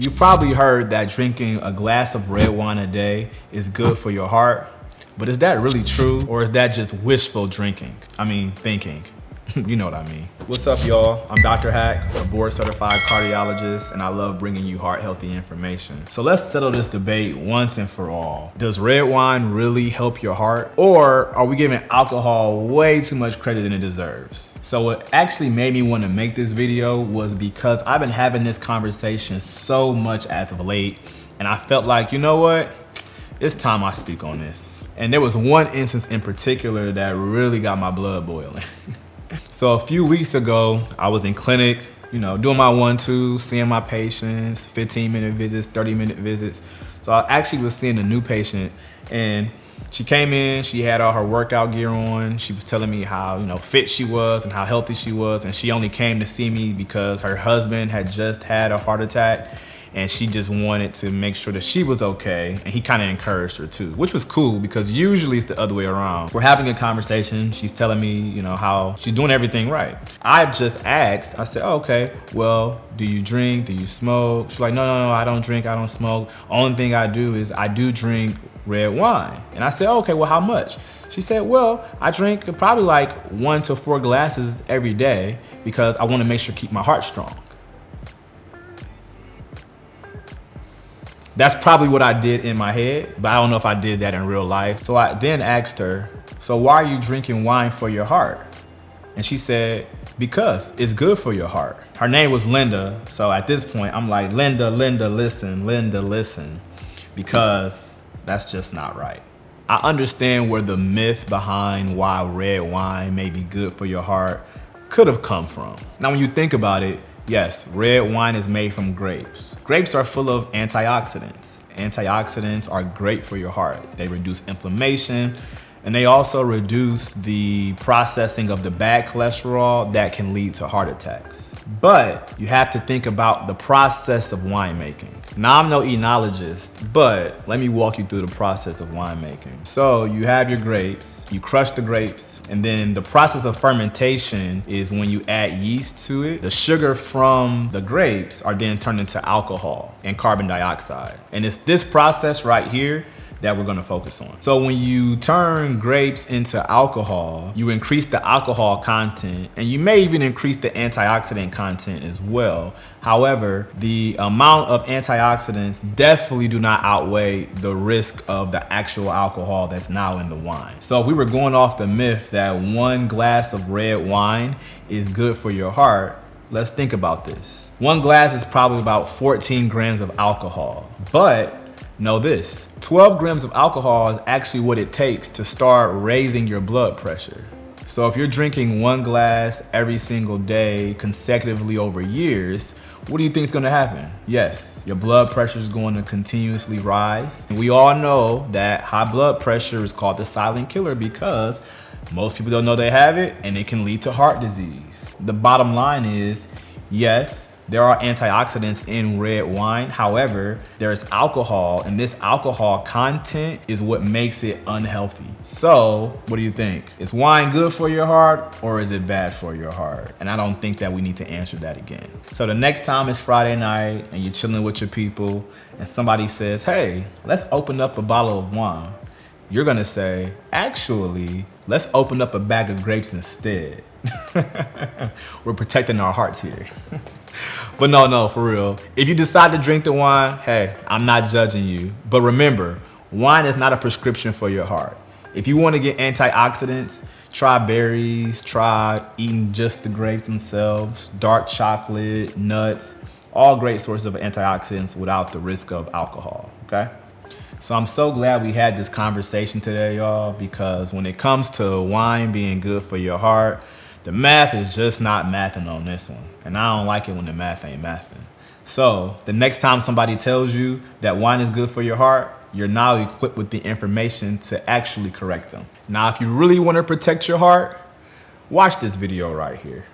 You probably heard that drinking a glass of red wine a day is good for your heart, but is that really true, or is that just wishful thinking? You know what I mean. What's up, y'all? I'm Dr. Hack, a board certified cardiologist, and I love bringing you heart healthy information. So let's settle this debate once and for all. Does red wine really help your heart, or are we giving alcohol way too much credit than it deserves? So what actually made me want to make this video was because I've been having this conversation so much as of late, and I felt like, you know what? It's time I speak on this. And there was one instance in particular that really got my blood boiling. So a few weeks ago, I was in clinic, doing my 1-2, seeing my patients, 15-minute visits, 30-minute visits. So I actually was seeing a new patient, and she came in, she had all her workout gear on. She was telling me how, fit she was and how healthy she was. And she only came to see me because her husband had just had a heart attack, and she just wanted to make sure that she was okay, and he kind of encouraged her too, which was cool because usually it's the other way around. We're having a conversation, she's telling me, how she's doing everything right. I just asked, I said, oh, okay, well, do you drink, do you smoke? She's like, no, I don't drink, I don't smoke. Only thing I do is I do drink red wine. And I said, okay, well, how much? She said, well, I drink probably like 1 to 4 glasses every day because I want to make sure to keep my heart strong. That's probably what I did in my head, but I don't know if I did that in real life. So I then asked her, so why are you drinking wine for your heart? And she said, because it's good for your heart. Her name was Linda. So at this point, I'm like, Linda, listen, because that's just not right. I understand where the myth behind why red wine may be good for your heart could have come from. Now, when you think about it, yes, red wine is made from grapes. Grapes are full of antioxidants. Antioxidants are great for your heart. They reduce inflammation, and they also reduce the processing of the bad cholesterol that can lead to heart attacks. But you have to think about the process of winemaking. Now, I'm no enologist, but let me walk you through the process of winemaking. So you have your grapes, you crush the grapes, and then the process of fermentation is when you add yeast to it. The sugar from the grapes are then turned into alcohol and carbon dioxide. And it's this process right here that we're gonna focus on. So when you turn grapes into alcohol, you increase the alcohol content, and you may even increase the antioxidant content as well. However, the amount of antioxidants definitely do not outweigh the risk of the actual alcohol that's now in the wine. So if we were going off the myth that 1 glass of red wine is good for your heart, let's think about this. 1 glass is probably about 14 grams of alcohol, but know this, 12 grams of alcohol is actually what it takes to start raising your blood pressure. So if you're drinking 1 glass every single day consecutively over years, what do you think is gonna happen? Yes, your blood pressure is going to continuously rise. And we all know that high blood pressure is called the silent killer because most people don't know they have it, and it can lead to heart disease. The bottom line is, yes, there are antioxidants in red wine. However, there's alcohol, and this alcohol content is what makes it unhealthy. So, what do you think? Is wine good for your heart, or is it bad for your heart? And I don't think that we need to answer that again. So the next time it's Friday night and you're chilling with your people and somebody says, hey, let's open up a bottle of wine, you're gonna say, actually, let's open up a bag of grapes instead. We're protecting our hearts here. But no, for real. If you decide to drink the wine, hey, I'm not judging you. But remember, wine is not a prescription for your heart. If you want to get antioxidants, try berries, try eating just the grapes themselves, dark chocolate, nuts, all great sources of antioxidants without the risk of alcohol, okay? So I'm so glad we had this conversation today, y'all, because when it comes to wine being good for your heart, the math is just not mathing on this one. And I don't like it when the math ain't mathing. So the next time somebody tells you that wine is good for your heart, you're now equipped with the information to actually correct them. Now, if you really want to protect your heart, watch this video right here.